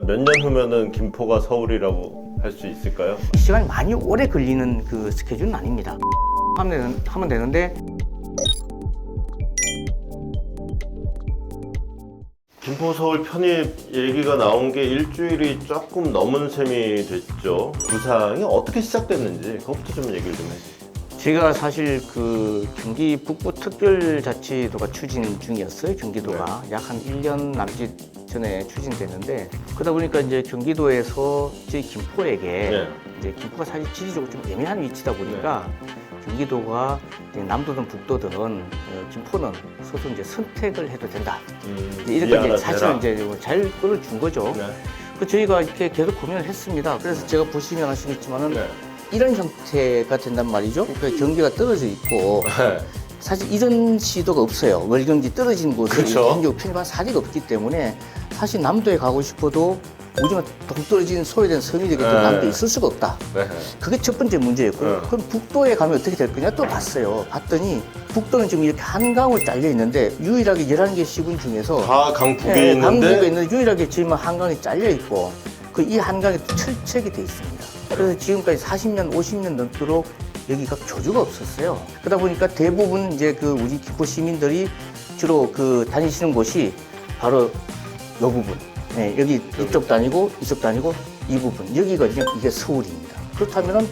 몇 년 후면은 김포가 서울이라고 할 수 있을까요? 시간이 많이 오래 걸리는 그 스케줄은 아닙니다. 하면 되는데 김포 서울 편입 얘기가 나온 게 일주일이 조금 넘은 셈이 됐죠. 구상이 어떻게 시작됐는지 그것부터 좀 얘기를 좀 해주세요. 제가 사실 그 경기 북부 특별자치도가 추진 중이었어요. 경기도가 약 한 1년 남짓 전에 추진됐는데 그러다 보니까 이제 경기도에서 저희 김포에게 이제 김포가 사실 지리적으로 좀 애매한 위치다 보니까 경기도가 이제 남도든 북도든 김포는 서서 이제 선택을 해도 된다. 이렇게 이제 사실은 이제 잘 끌어준 거죠. 그 저희가 이렇게 계속 고민을 했습니다. 그래서 제가 보시면 아시겠지만은 이런 형태가 된단 말이죠. 그러니까 경기가 떨어져 있고 사실 이런 시도가 없어요. 월경지 떨어진 곳에 경기가 편입한 사례가 없기 때문에 사실 남도에 가고 싶어도 우리가 동떨어진 소외된 섬이 남도에 있을 수가 없다. 그게 첫 번째 문제였고요. 그럼 북도에 가면 어떻게 될 거냐 또 봤어요. 봤더니 북도는 지금 이렇게 한강으로 잘려 있는데 유일하게 11개 시군 중에서 다 강북에 있는데 강북에 있는 유일하게 지금 한강이 잘려 있고 그 이 한강이 철책이 돼 있습니다. 그래서 지금까지 40년, 50년 넘도록 여기가 교주가 없었어요. 그러다 보니까 대부분 이제 그 우리 김포 시민들이 주로 그 다니시는 곳이 바로 요 부분. 여기 이쪽 다니고 이쪽 다니고 이 부분. 여기가 이게 서울입니다. 그렇다면은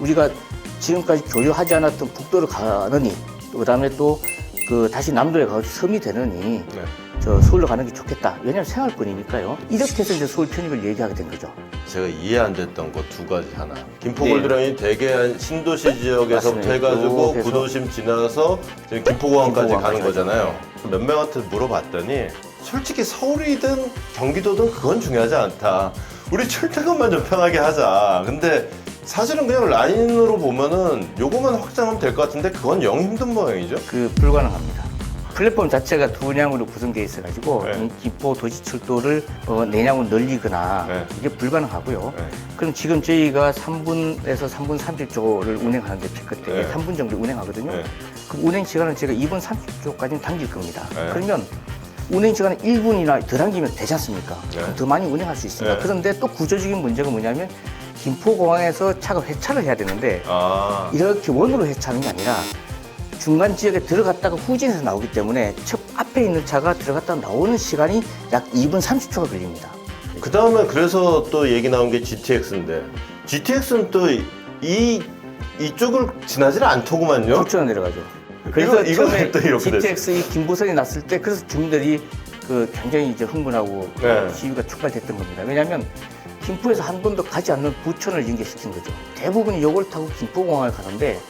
우리가 지금까지 교류하지 않았던 북도를 가느니 그 다음에 또 그 다시 남도에 가서 섬이 되느니 저 서울로 가는 게 좋겠다. 왜냐하면 생활권이니까요. 이렇게 해서 이제 서울 편입을 얘기하게 된 거죠. 제가 이해 안 됐던 거 두 가지 하나. 김포골드라인이 대개 신도시 지역에서부터 해가지고 구도심 지나서 지금 김포공항까지 가는 거잖아요. 몇 명한테 물어봤더니 솔직히 서울이든 경기도든 그건 중요하지 않다. 우리 출퇴근만 좀 편하게 하자. 근데 사실은 그냥 라인으로 보면은 요거만 확장하면 될 것 같은데 그건 영 힘든 모양이죠? 그 불가능합니다. 플랫폼 자체가 두 방향으로 구성되어 있어가지고 이 김포 도시철도를 내량으로 늘리거나 이게 불가능하고요. 그럼 지금 저희가 3분에서 3분 30초를 운행하는데 피크때 3분 정도 운행하거든요. 그 운행 시간은 제가 2분 30초까지는 당길 겁니다. 그러면 운행 시간은 1분이나 더 당기면 되지 않습니까? 그럼 더 많이 운행할 수 있습니다. 그런데 또 구조적인 문제가 뭐냐면 김포공항에서 차가 회차를 해야 되는데 이렇게 원으로 회차하는 게 아니라 중간 지역에 들어갔다가 후진해서 나오기 때문에 첫 앞에 있는 차가 들어갔다 나오는 시간이 약 2분 30초가 걸립니다. 그 다음에 그래서 또 얘기 나온 게 GTX인데 GTX는 또 이쪽을 지나질 않더구만요. 북쪽으로 내려가죠. 그래서 이거 처음에 또 이렇게 GTX 이 김부선이 났을 때 그래서 주민들이 그 굉장히 이제 흥분하고 시위가 촉발됐던 겁니다. 왜냐하면 김포에서 한 번도 가지 않는 부천을 연계시킨 거죠. 대부분이 이걸 타고 김포공항을 가는데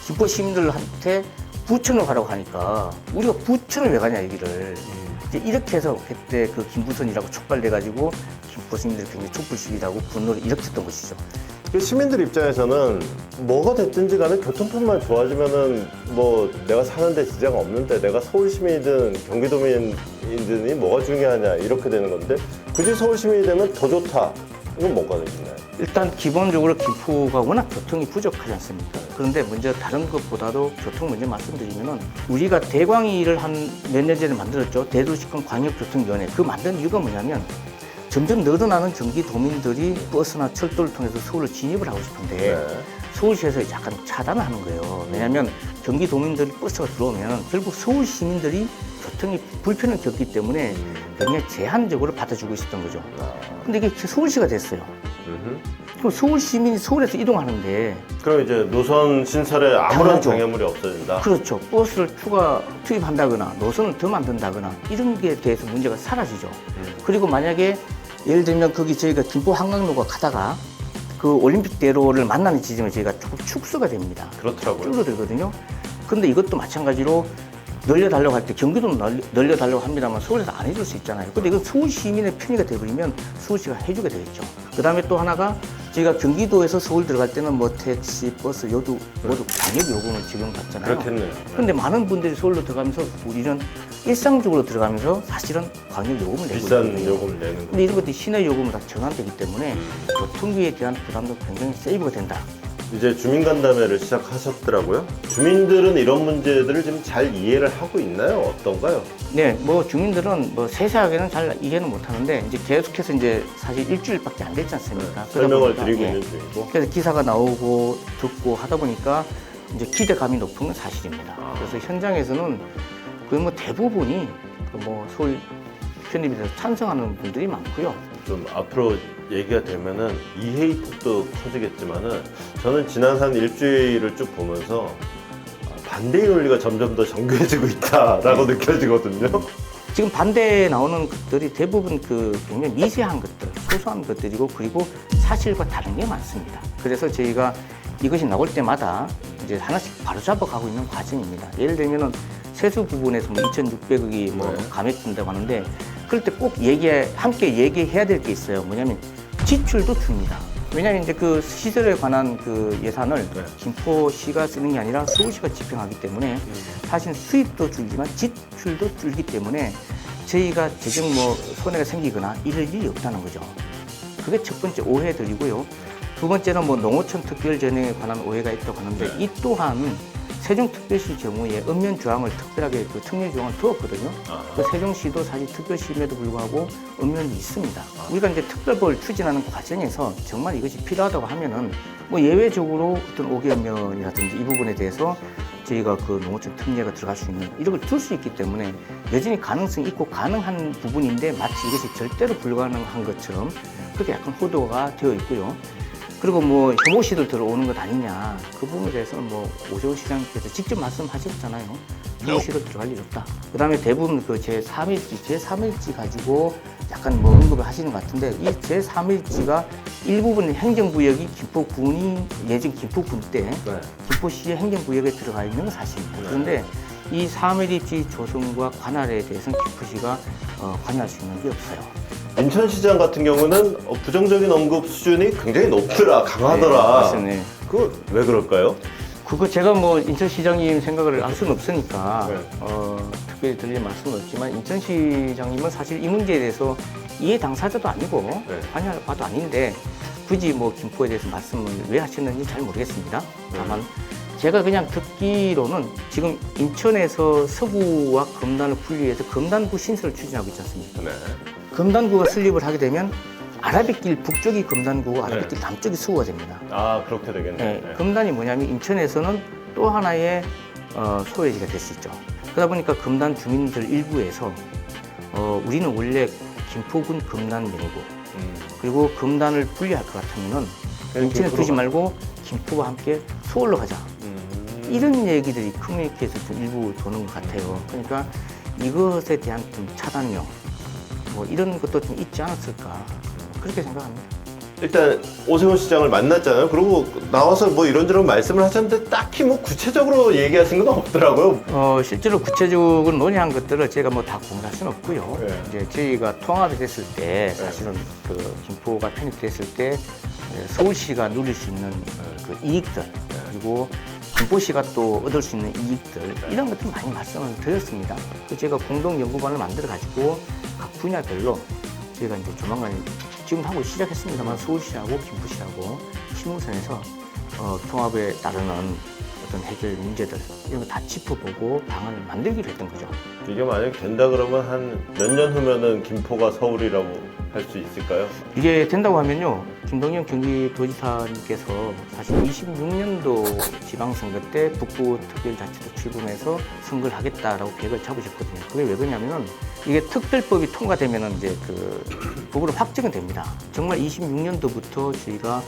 김포 시민들한테 부천으로 가라고 하니까 우리가 부천을 왜 가냐 얘기를 이제 이렇게 해서 그때 그 김부선이라고 촉발돼가지고 김포 시민들이 굉장히 촛불 시위라고 분노를 일으켰던 것이죠. 시민들 입장에서는 뭐가 됐든지 간에 교통편만 좋아지면은 뭐 내가 사는데 지장 없는데 내가 서울 시민이든 경기도민이든이 뭐가 중요하냐 이렇게 되는 건데 굳이 서울 시민이 되면 더 좋다. 이건 뭐가 되겠나요? 일단 기본적으로 김포가 워낙 교통이 부족하지 않습니까? 그런데 먼저 다른 것보다도 교통 먼저 말씀드리면은 우리가 대광위를 한 몇 년 전에 만들었죠. 대도시권 광역교통위원회. 그 만든 이유가 뭐냐면 점점 늘어나는 경기도민들이 버스나 철도를 통해서 서울로 진입을 하고 싶은데 서울시에서 약간 차단을 하는 거예요. 왜냐하면 경기도민들이 버스가 들어오면 결국 서울 시민들이 교통이 불편을 겪기 때문에 굉장히 제한적으로 받아주고 있었던 거죠. 근데 이게 서울시가 됐어요. 그럼 서울 시민이 서울에서 이동하는데 그럼 이제 노선 신설에 아무런 장애물이 없어진다. 그렇죠. 버스를 추가 투입한다거나 노선을 더 만든다거나 이런 게 대해서 문제가 사라지죠. 그리고 만약에 예를 들면 거기 저희가 김포 한강로가 가다가 그 올림픽대로를 만나는 지점에 저희가 조금 축소가 됩니다. 그렇더라고요. 줄어들거든요. 근데 이것도 마찬가지로 늘려달라고 할 때 경기도는 늘려달라고 합니다만 서울에서 안 해줄 수 있잖아요. 근데 이건 서울 시민의 편의가 돼버리면 서울시가 해주게 되겠죠. 그 다음에 또 하나가 저희가 경기도에서 서울 들어갈 때는 뭐 택시, 버스 모두 방역 요금을 적용받잖아요. 그렇겠네요. 근데 많은 분들이 서울로 들어가면서 우리는 일상적으로 들어가면서 사실은 광역 요금을 내고 비싼 있거든요. 요금을 내는 거. 근데 이런 것들이 시내 요금으로 다 전환되기 때문에 교통비에 대한 부담도 굉장히 세이브가 된다. 이제 주민간담회를 시작하셨더라고요. 주민들은 이런 문제들을 지금 잘 이해를 하고 있나요? 어떤가요? 네, 뭐 주민들은 뭐 세세하게는 잘 이해는 못하는데 이제 계속해서 이제 사실 일주일밖에 안 됐지 않습니까? 그러다 설명을 보니까, 드리고 예. 있는 중이고. 그래서 기사가 나오고 듣고 하다 보니까 이제 기대감이 높은 건 사실입니다. 그래서 현장에서는 거의 뭐 대부분이 그 뭐 소위 편입에 대해서 찬성하는 분들이 많고요. 좀 앞으로 얘기가 되면은 이 헤이트도 커지겠지만은 저는 지난 한 일주일을 쭉 보면서 반대의 논리가 점점 더 정교해지고 있다라고 느껴지거든요. 지금 반대에 나오는 것들이 대부분 그 굉장히 미세한 것들, 소소한 것들이고 그리고 사실과 다른 게 많습니다. 그래서 저희가 이것이 나올 때마다 이제 하나씩 바로잡아 가고 있는 과정입니다. 예를 들면은 세수 부분에서 뭐 2,600억이 뭐 네. 감액된다고 하는데 그럴 때 꼭 함께 얘기해야 될 게 있어요. 뭐냐면 지출도 줍니다. 왜냐하면 이제 그 시설에 관한 그 예산을 네. 김포시가 쓰는 게 아니라 서울시가 집행하기 때문에 사실 수입도 줄지만 지출도 줄기 때문에 저희가 재정 뭐 손해가 생기거나 이럴 일이 없다는 거죠. 그게 첫 번째 오해들이고요. 두 번째는 뭐 농어촌 특별 전형에 관한 오해가 있다고 하는데 네. 이 또한 세종특별시 경우에 읍면 조항을 특별하게 그 특례 조항을 두었거든요. 그 세종시도 사실 특별시임에도 불구하고 읍면이 있습니다. 우리가 이제 특별법을 추진하는 과정에서 정말 이것이 필요하다고 하면은 뭐 예외적으로 어떤 5개 읍면이라든지 이 부분에 대해서 저희가 그 농어촌 특례가 들어갈 수 있는 이런 걸 둘 수 있기 때문에 여전히 가능성이 있고 가능한 부분인데 마치 이것이 절대로 불가능한 것처럼 그렇게 약간 호도가 되어 있고요. 그리고 뭐 효모시들 들어오는 것 아니냐 그 부분에 대해서는 뭐 오세훈 시장께서 직접 말씀하셨잖아요. 효모시들 들어갈 일 없다. 그다음에 대부분 그 제3일지 가지고 약간 뭐 언급을 하시는 것 같은데 이 제3일지가 일부분 행정구역이 김포군이 예전 김포군 때 네. 김포시의 행정구역에 들어가 있는 건 사실입니다. 그런데 이 3일지 조성과 관할에 대해서는 김포시가 관여할 수 있는 게 없어요. 인천시장 같은 경우는 부정적인 언급 수준이 굉장히 높더라, 강하더라. 네, 맞습니다. 그거 왜 그럴까요? 그거 제가 뭐 인천시장님 생각을 알 수는 없으니까 네. 특별히 드릴 말씀은 없지만 인천시장님은 사실 이 문제에 대해서 이해 당사자도 아니고 네. 관여할 바도 아닌데 굳이 뭐 김포에 대해서 말씀을 왜 하셨는지 잘 모르겠습니다. 다만 제가 그냥 듣기로는 지금 인천에서 서구와 금단을 분리해서 금단구 신설을 추진하고 있지 않습니까? 네. 금단구가 설립을 하게 되면 아라뱃길 북쪽이 금단구고 아라뱃길 남쪽이 서구가 됩니다. 아, 그렇게 되겠네. 네, 네. 금단이 뭐냐면 인천에서는 또 하나의 소외지가 될 수 있죠. 그러다 보니까 금단 주민들 일부에서 우리는 원래 김포군 금단 명부 그리고 금단을 분리할 것 같으면은 인천에 두지 말고 김포와 함께 서울로 가자. 이런 얘기들이 커뮤니티에서 좀 일부 도는 것 같아요. 그러니까 이것에 대한 좀 차단력 뭐 이런 것도 좀 있지 않았을까 그렇게 생각합니다. 일단 오세훈 시장을 만났잖아요. 그리고 나와서 뭐 이런저런 말씀을 하셨는데 딱히 뭐 구체적으로 얘기하신 건 없더라고요. 실제로 구체적으로 논의한 것들을 제가 뭐 다 공개할 수는 없고요. 네. 이제 저희가 통합이 됐을 때 사실은 그 김포가 편입됐을 때 서울시가 누릴 수 있는 그 이익들 그리고 김포시가 또 얻을 수 있는 이익들 이런 것들 많이 말씀을 드렸습니다. 그래서 제가 공동 연구반을 만들어 가지고 각 분야별로 저희가 이제 조만간 지금 하고 시작했습니다만 서울시하고 김포시하고 실무선에서 통합에 따르는 어떤 해결 문제들 이런 거 다 짚어보고 방안을 만들기로 했던 거죠. 이게 만약 된다 그러면 한 몇 년 후면은 김포가 서울이라고 할 수 있을까요? 이게 된다고 하면요. 김동연 경기도지사님께서 사실 26년도 지방선거 때 북부특별자치도 출범해서 선거를 하겠다라고 계획을 잡으셨거든요. 그게 왜 그러냐면은 이게 특별법이 통과되면은 이제 그 법으로 확정이 됩니다. 정말 26년도부터 저희가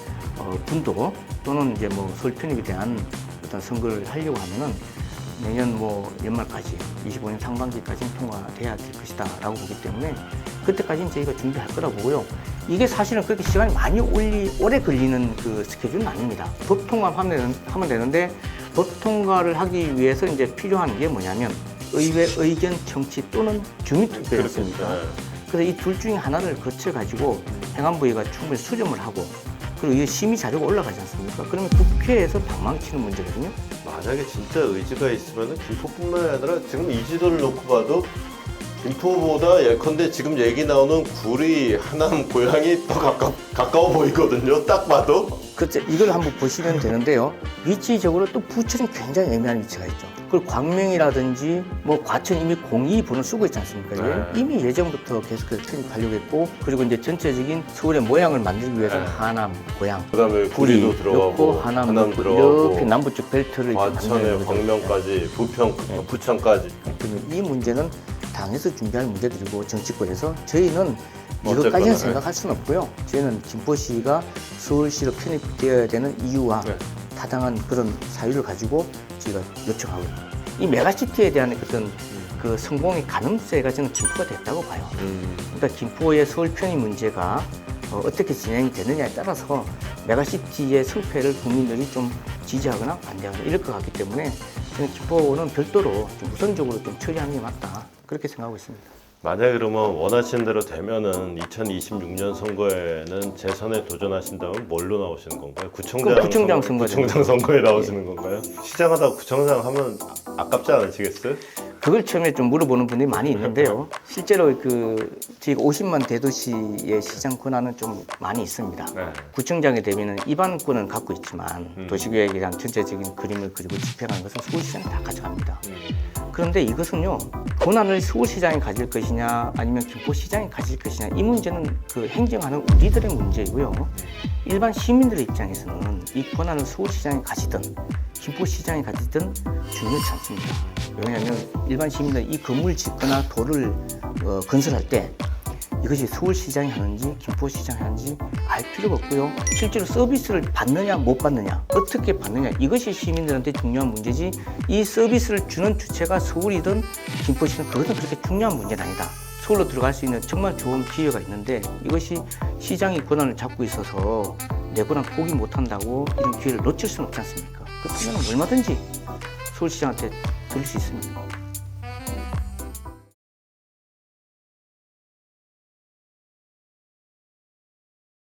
분도 또는 이제 뭐 서울 편입에 대한 어떤 선거를 하려고 하면은 내년 뭐 연말까지 25년 상반기까지는 통과돼야 될 것이다 라고 보기 때문에 그때까지는 저희가 준비할 거라고 보고요. 이게 사실은 그렇게 시간이 많이 오래 걸리는 그 스케줄은 아닙니다. 법 통과하면 되는데 법 통과를 하기 위해서 이제 필요한 게 뭐냐면 의회 의견 청취 또는 주민투표였습니다. 그래서 이 둘 중에 하나를 거쳐가지고 행안부위가 충분히 수렴을 하고 그리고 이 심의 자료가 올라가지 않습니까? 그러면 국회에서 방망치는 문제거든요. 만약에 진짜 의지가 있으면 김포뿐만 아니라 지금 이 지도를 놓고 봐도 김포보다 예컨대 지금 얘기 나오는 구리, 하남, 고양이 더 가까워 보이거든요. 딱 봐도. 그렇죠. 이걸 한번 보시면 되는데요. 위치적으로 또 부천이 굉장히 애매한 위치가 있죠. 그리고 광명이라든지 뭐 과천 이미 공이번호 쓰고 있지 않습니까? 네. 이미 예전부터 계속해서 편입하려고 했고, 그리고 이제 전체적인 서울의 모양을 만들기 위해서 네. 하남, 고양, 그다음에 구리도 들어가고 하남 들어가고 이렇게 남부 쪽 벨트를 과천에 광명까지 부천까지. 그러면 이 문제는 당에서 준비할 문제들이고 정치권에서 저희는 어쨌거나, 이것까지는 네. 생각할 수는 없고요. 저희는 김포시가 서울시로 편입되어야 되는 이유와 네. 타당한 그런 사유를 가지고 저희가 요청하고 있습니다. 이 메가시티에 대한 어떤 그 성공의 가능성가 저는 김포가 됐다고 봐요. 그러니까 김포의 서울 편입 문제가 어떻게 진행이 되느냐에 따라서 메가시티의 성패를 국민들이 좀 지지하거나 반대하거나 이럴 것 같기 때문에 저는 김포는 별도로 좀 우선적으로 좀 처리하는 게 맞다. 그렇게 생각하고 있습니다. 만약에 그러면 원하시는 대로 되면은 2026년 선거에는 재선에 도전하신다면 뭘로 나오시는 건가요? 구청장 선거죠. 구청장 선거에 나오시는 건가요? 시장하다 구청장 하면 아깝지 않으시겠어요? 그걸 처음에 좀 물어보는 분들이 많이 있는데요. 실제로 저희가 50만 대도시의 시장 권한은 좀 많이 있습니다. 네. 구청장이 되면은 입안권은 갖고 있지만 도시계획에 대한 전체적인 그림을 그리고 집행하는 것은 서울시장이 다 가져갑니다. 그런데 이것은요, 권한을 서울시장이 가질 것이냐 아니면 김포시장이 가질 것이냐, 이 문제는 그 행정하는 우리들의 문제이고요. 일반 시민들의 입장에서는 이 권한을 서울시장이 가지든 김포시장이 가지든 중요치 않습니다. 왜냐하면 일반 시민들이 이 건물을 짓거나 도를 건설할 때 이것이 서울시장이 하는지 김포시장이 하는지 알 필요가 없고요. 실제로 서비스를 받느냐 못 받느냐, 어떻게 받느냐, 이것이 시민들한테 중요한 문제지, 이 서비스를 주는 주체가 서울이든 김포시든 그것은 그렇게 중요한 문제는 아니다. 서울로 들어갈 수 있는 정말 좋은 기회가 있는데 이것이 시장이 권한을 잡고 있어서 내 권한 포기 못한다고 이런 기회를 놓칠 수는 없지 않습니까? 그렇다면 얼마든지 서울시장한테 드릴 수 있습니다.